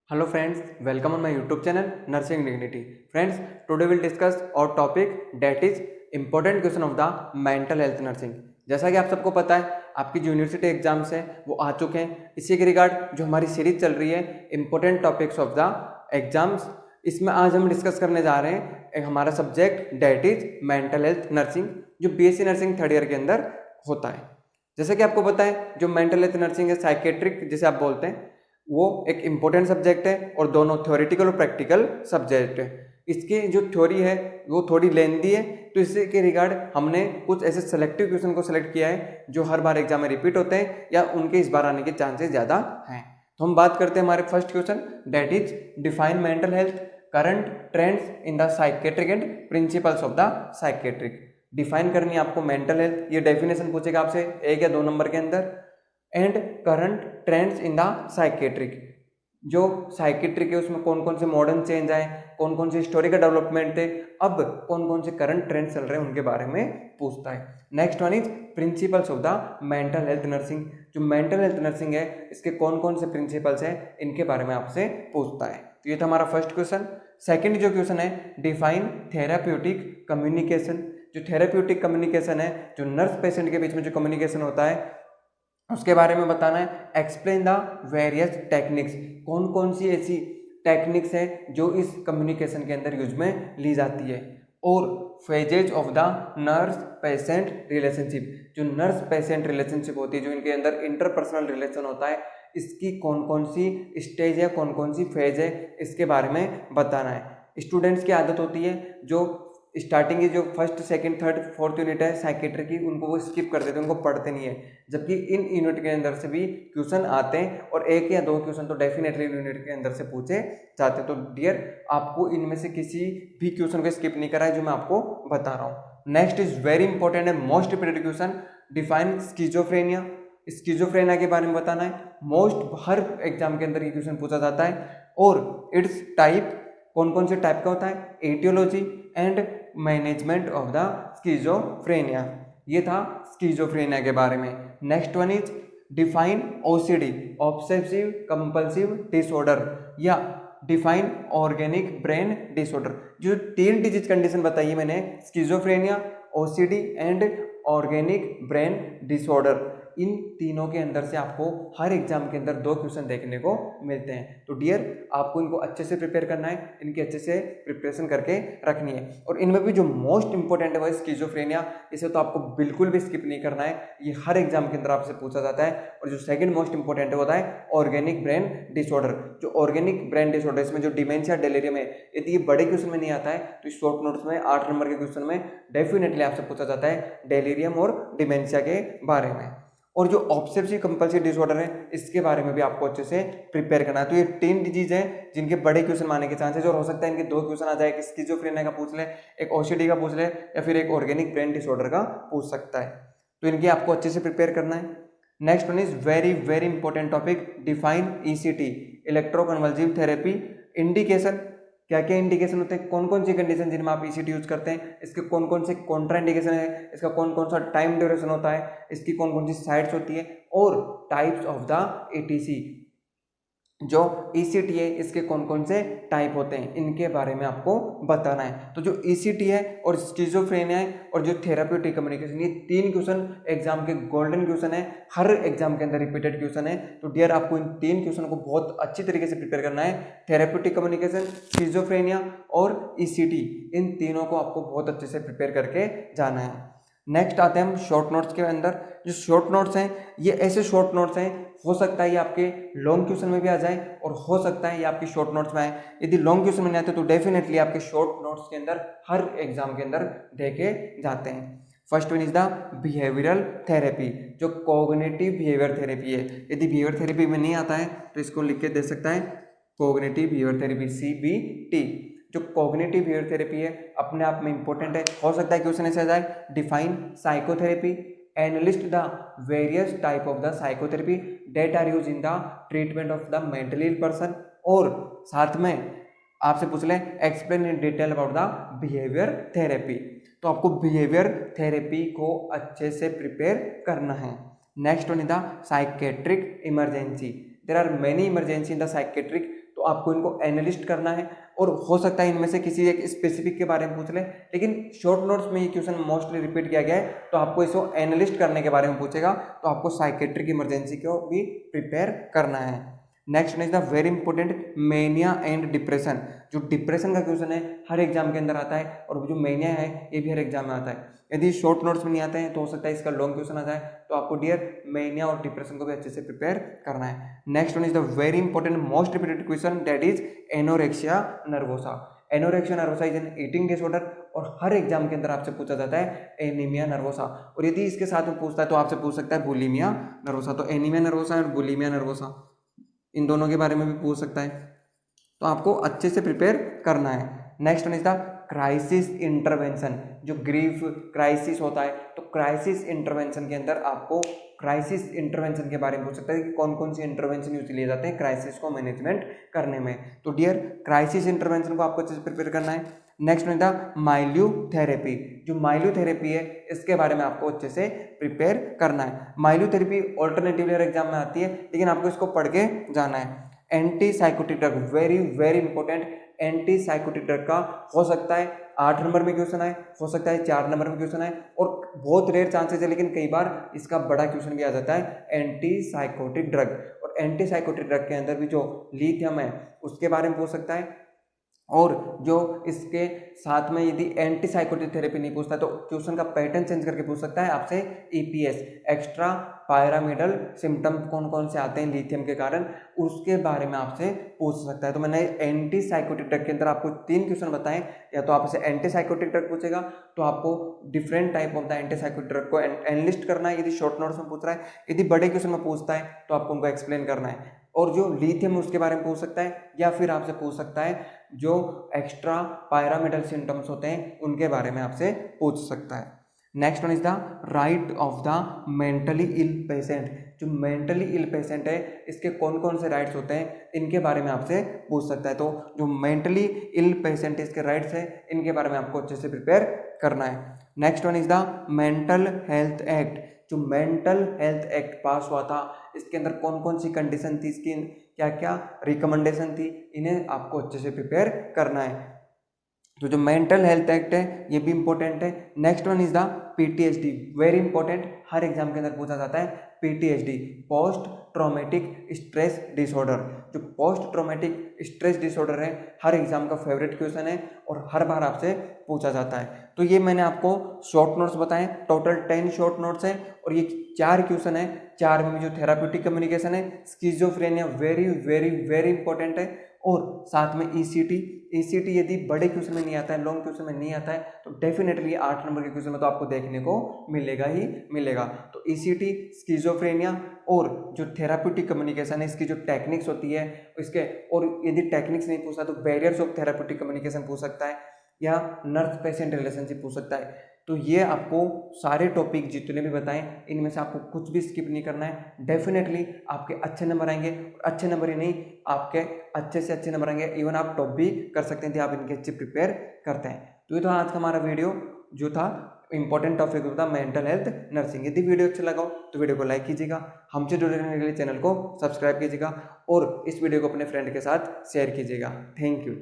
Hello friends, welcome on my YouTube channel Nursing Dignity. Friends, today we'll discuss our topic that is important question of the mental health nursing. जैसा कि आप सबको पता है आपकी जो यूनिवर्सिटी एग्जाम्स हैं वो आ चुके हैं। इसी के रिगार्ड जो हमारी सीरीज चल रही है important topics of the exams, इसमें आज हम डिस्कस करने जा रहे हैं एक हमारा subject that is mental health nursing, जो बीएससी नर्सिंग थर्ड ईयर के अंदर होता है। जैसे कि आपको पता है जो मेंटल हेल्थ नर्सिंग है साइकेट्रिक जिसे आप बोलते हैं, वो एक इम्पोर्टेंट सब्जेक्ट है और दोनों थ्योरेटिकल और प्रैक्टिकल सब्जेक्ट है। इसकी जो थ्योरी है वो थोड़ी लेंथी है, तो इसी के रिगार्ड हमने कुछ ऐसे सेलेक्टिव क्वेश्चन को सिलेक्ट किया है जो हर बार एग्जाम में रिपीट होते हैं या उनके इस बार आने के चांसेस ज़्यादा हैं। तो हम बात करते हैं हमारे first question that is define mental health current trends in the psychiatric and principles of the psychiatric. Define करनी है आपको मेंटल हेल्थ, ये डेफिनेशन पूछेगा आपसे 1 या 2 नंबर के अंदर। And current trends in the psychiatric, जो साइकेट्रिक है उसमें कौन कौन से मॉडर्न चेंज आए, कौन कौन से हिस्टोरिकल डेवलपमेंट थे, अब कौन कौन से करंट ट्रेंड्स चल रहे हैं उनके बारे में पूछता है। Next one is principles of the mental health nursing, जो मेंटल हेल्थ नर्सिंग है इसके कौन कौन से प्रिंसिपल्स हैं इनके बारे में आपसे पूछता है। तो ये था हमारा फर्स्ट क्वेश्चन। सेकेंड जो क्वेश्चन है डिफाइन थेराप्यूटिक कम्युनिकेशन, जो थेराप्यूटिक कम्युनिकेशन है जो नर्स पेशेंट के बीच में जो कम्युनिकेशन होता है उसके बारे में बताना है। एक्सप्लेन द वेरियस टेक्निक्स, कौन कौन सी ऐसी टेक्निक्स हैं जो इस कम्युनिकेशन के अंदर यूज में ली जाती है। और phases of the nurse patient relationship, जो नर्स पेशेंट रिलेशनशिप होती है, जो इनके अंदर इंटरपर्सनल रिलेशन होता है, इसकी कौन कौन सी स्टेज है, कौन कौन सी फेज है, इसके बारे में बताना है। स्टूडेंट्स की आदत होती है जो स्टार्टिंग की जो first second third fourth unit है साइकेट्री की, उनको वो स्किप कर देते हैं, उनको पढ़ते नहीं है, जबकि इन यूनिट के अंदर से भी क्वेश्चन आते हैं और 1 या 2 क्वेश्चन तो डेफिनेटली यूनिट के अंदर से पूछे जाते हैं। तो डियर आपको इनमें से किसी भी क्वेश्चन को स्किप नहीं करा है जो मैं आपको बता रहा हूँ। नेक्स्ट इज वेरी इंपॉर्टेंट है most repeated question, define schizophrenia. Schizophrenia के बारे में बताना है, मोस्ट हर एग्जाम के अंदर ये क्वेश्चन पूछा जाता है। और इट्स टाइप, कौन कौन से टाइप का होता है, etiology and management of the schizophrenia. ये था स्किजोफ्रेनिया के बारे में। Next one is define OCD obsessive compulsive disorder या डिफाइन ऑर्गेनिक ब्रेन डिसऑर्डर। जो 3 डिजीज कंडीशन बताई है मैंने, schizophrenia, OCD and organic brain disorder, इन तीनों के अंदर से आपको हर एग्जाम के अंदर 2 क्वेश्चन देखने को मिलते हैं। तो डियर आपको इनको अच्छे से प्रिपेयर करना है, इनकी अच्छे से प्रिपरेशन करके रखनी है। और इनमें भी जो मोस्ट इंपॉर्टेंट है वो स्किजोफ्रेनिया, इसे तो आपको बिल्कुल भी स्किप नहीं करना है, ये हर एग्जाम के अंदर आपसे पूछा जाता है। और जो सेकंड मोस्ट इंपॉर्टेंट है वो होता है ऑर्गेनिक ब्रेन डिसऑर्डर। जो ऑर्गेनिक ब्रेन डिसऑर्डर इसमें जो डिमेंशिया डेलिरियम है, यदि ये बड़े क्वेश्चन में नहीं आता है तो शॉर्ट नोट्स में 8 नंबर के क्वेश्चन में डेफिनेटली आपसे पूछा जाता है डेलिरियम और डिमेंशिया के बारे में। और जो ऑब्सेसिव कंपल्सिव डिसऑर्डर है इसके बारे में भी आपको अच्छे से प्रिपेयर करना है। तो ये 3 डिजीज हैं जिनके बड़े क्वेश्चन आने के चांसेस, और हो सकता है इनके 2 क्वेश्चन आ जाए, कि स्किजोफ्रेनिया का पूछ ले, एक ओसीडी का पूछ ले, या फिर एक ऑर्गेनिक ब्रेन डिसऑर्डर का पूछ सकता है। तो इनकी आपको अच्छे से प्रिपेयर करना है। Next one is very very important topic, define ECT electroconvulsive therapy. Indication, क्या क्या इंडिकेशन होते हैं, कौन कौन सी कंडीशन जिनमें आप ईसीटी यूज करते हैं, इसके कौन कौन से कॉन्ट्रा इंडिकेशन है, इसका कौन कौन सा टाइम ड्यूरेशन होता है, इसकी कौन कौन सी साइड्स होती है, और टाइप्स ऑफ द एटीसी, जो ईसीटी है इसके कौन कौन से टाइप होते हैं, इनके बारे में आपको बताना है। तो जो ईसीटी है और स्किजोफ्रेनिया है और जो थेराप्यूटिक कम्युनिकेशन, ये 3 क्वेश्चन एग्जाम के गोल्डन क्वेश्चन है, हर एग्जाम के अंदर रिपीटेड क्वेश्चन है। तो डियर आपको इन 3 क्वेश्चन को बहुत अच्छी तरीके से प्रिपेयर करना है। थेराप्यूटिक कम्युनिकेशन, स्किजोफ्रेनिया और ईसीटी, इन तीनों को आपको बहुत अच्छे से प्रिपेयर करके जाना है। नेक्स्ट आते हैं हम शॉर्ट नोट्स के अंदर। जो शॉर्ट नोट्स हैं ये ऐसे शॉर्ट नोट्स हैं, हो सकता है ये आपके लॉन्ग क्वेश्चन में भी आ जाए और हो सकता है ये आपकी शॉर्ट नोट्स में आए। यदि लॉन्ग क्वेश्चन में नहीं आते तो डेफिनेटली आपके शॉर्ट नोट्स के अंदर हर एग्जाम के अंदर देखे जाते हैं। First one is the behavioural therapy, जो कॉग्निटिव बिहेवियर थेरेपी है। यदि बिहेवियर थेरेपी में नहीं आता है तो इसको लिख के दे सकता है कॉग्निटिव बिहेवियर थेरेपी, CBT। जो कॉग्निटिव बिहेवियर थेरेपी है अपने आप में इंपॉर्टेंट है, हो सकता है क्वेश्चन ऐसे आ जाए, define psychotherapy, analyst the various type of the psychotherapy that are use in the treatment of the mentally ill person, और साथ में आपसे पूछ लें explain in detail about the behaviour therapy. तो आपको बिहेवियर थेरेपी को अच्छे से प्रिपेयर करना है। Next one is the psychiatric emergency, there are many emergency in the psychiatric. तो आपको इनको एनालिस्ट करना है, और हो सकता है इनमें से किसी एक स्पेसिफिक के बारे में पूछ ले, लेकिन शॉर्ट नोट्स में ये क्वेश्चन मोस्टली रिपीट किया गया है, तो आपको इसको एनालिस्ट करने के बारे में पूछेगा, तो आपको साइकेट्रिक इमरजेंसी को भी प्रिपेयर करना है। Next is the very important mania and depression. जो डिप्रेशन का क्वेश्चन है हर एग्जाम के अंदर आता है, और जो मेनिया है ये भी हर एग्जाम में आता है। यदि शॉर्ट नोट्स में नहीं आते हैं तो हो सकता है इसका लॉन्ग क्वेश्चन आ जाए, तो आपको डियर मेनिया और डिप्रेशन को भी अच्छे से प्रिपेयर करना है। Next one is the very important most repeated question, that is anorexia nervosa. Anorexia nervosa is an eating disorder, और हर एग्जाम के अंदर आपसे पूछा जाता है एनीमिया नर्वोसा, और यदि इसके साथ में पूछता है तो आपसे पूछ सकता है बुलिमिया नर्वोसा। तो एनीमिया नर्वोसा और बुलिमिया नर्वोसा इन दोनों के बारे में भी पूछ सकता है, तो आपको अच्छे से प्रिपेयर करना है। Next one is the crisis intervention. जो ग्रीफ क्राइसिस होता है, तो क्राइसिस इंटरवेंशन के अंदर आपको क्राइसिस इंटरवेंशन के बारे में पूछ सकता है कि कौन कौन सी इंटरवेंशन यूज लिए जाते हैं क्राइसिस को मैनेजमेंट करने में। तो डियर क्राइसिस इंटरवेंशन को आपको अच्छे से प्रिपेयर करना है। Next one the milieu therapy. जो माइल्यूथेरेपी है इसके बारे में आपको अच्छे से प्रिपेयर करना है। माइल्यूथेरेपी ऑल्टरनेटिव ईयर एग्जाम में आती है, लेकिन आपको इसको पढ़ के जाना है। Anti psychotic drug, very very important. Anti psychotic drug का हो सकता है 8 नंबर में क्वेश्चन आए, हो सकता है 4 नंबर में क्वेश्चन आए, और बहुत रेयर चांसेस है, लेकिन कई बार इसका बड़ा क्वेश्चन भी आ जाता है एंटी साइकोटिक ड्रग। और एंटी साइकोटिक ड्रग के अंदर भी जो लिथियम है उसके बारे में पूछ सकता है, और जो इसके साथ में यदि एंटी साइकोटिक थेरेपी नहीं पूछता तो क्वेश्चन का पैटर्न चेंज करके पूछ सकता है आपसे ईपीएस, एक्स्ट्रा पायरामिडल सिम्टम कौन कौन से आते हैं लिथियम के कारण, उसके बारे में आपसे पूछ सकता है। तो मैंने एंटी साइकोटिक ड्रग के अंदर आपको 3 क्वेश्चन बताएं, या तो आपसे एंटी साइकोटिक ड्रग पूछेगा तो आपको different type of the anti psychotic drug को एनालिस्ट करना है, यदि शॉर्ट नोट्स में पूछ रहा है। यदि बड़े क्वेश्चन में पूछता है तो आपको उनको एक्सप्लेन करना है, और जो लिथियम है उसके बारे में पूछ सकता है, या फिर आपसे पूछ सकता है जो एक्स्ट्रा पायरामिडल सिम्टम्स होते हैं उनके बारे में आपसे पूछ सकता है। Next one is the right of the mentally ill patient. जो मेंटली इल पेशेंट है इसके कौन कौन से राइट्स होते हैं इनके बारे में आपसे पूछ सकता है। तो जो मेंटली इल पेशेंट इसके राइट्स है इनके बारे में आपको अच्छे से प्रिपेयर करना है। Next one is the mental health act. जो मेंटल हेल्थ एक्ट पास हुआ था इसके अंदर कौन कौन सी कंडीशन थी, इसकी क्या क्या रिकमेंडेशन थी, इन्हें आपको अच्छे से प्रिपेयर करना है। तो जो मेंटल हेल्थ एक्ट है ये भी इंपॉर्टेंट है। Next one is the PTSD, very important, her exam के अंदर पूछा जाता है PTSD, post traumatic stress disorder. जो पोस्ट ट्रॉमेटिक स्ट्रेस डिसऑर्डर है हर एग्जाम का फेवरेट क्वेश्चन है और हर बार आपसे पूछा जाता है। तो ये मैंने आपको शॉर्ट नोट्स बताएं, टोटल 10 शॉर्ट नोट्स हैं, और ये 4 क्वेश्चन है। 4 में जो थेराप्यूटिक कम्युनिकेशन है, schizophrenia very very very important है, और साथ में ईसीटी यदि बड़े क्वेश्चन में नहीं आता है, लॉन्ग क्वेश्चन में नहीं आता है, तो डेफिनेटली 8 नंबर के क्वेश्चन में तो आपको देखने को मिलेगा ही मिलेगा। तो ईसीटी, स्किज़ोफ्रेनिया और जो थेराप्यूटिक कम्युनिकेशन है इसकी जो टेक्निक्स होती है इसके, और यदि टेक्निक्स नहीं पूछता तो बैरियर्स ऑफ थेराप्यूटिक कम्युनिकेशन पूछ सकता है, या नर्स पेशेंट रिलेशनशिप पूछ सकता है। तो ये आपको सारे टॉपिक जितने भी बताएं इनमें से आपको कुछ भी स्किप नहीं करना है। डेफिनेटली आपके अच्छे नंबर आएंगे, अच्छे नंबर ही नहीं आपके अच्छे से अच्छे नंबर आएंगे, इवन आप टॉप भी कर सकते हैं यदि आप इनके अच्छे प्रिपेयर करते हैं। तो ये तो आज का हमारा वीडियो जो था इंपॉर्टेंट टॉपिक होता मेंटल हेल्थ नर्सिंग। यदि वीडियो अच्छा लगा तो वीडियो को लाइक कीजिएगा, हमसे जुड़े रहने के लिए चैनल को सब्सक्राइब कीजिएगा, और इस वीडियो को अपने फ्रेंड के साथ शेयर कीजिएगा। Thank you.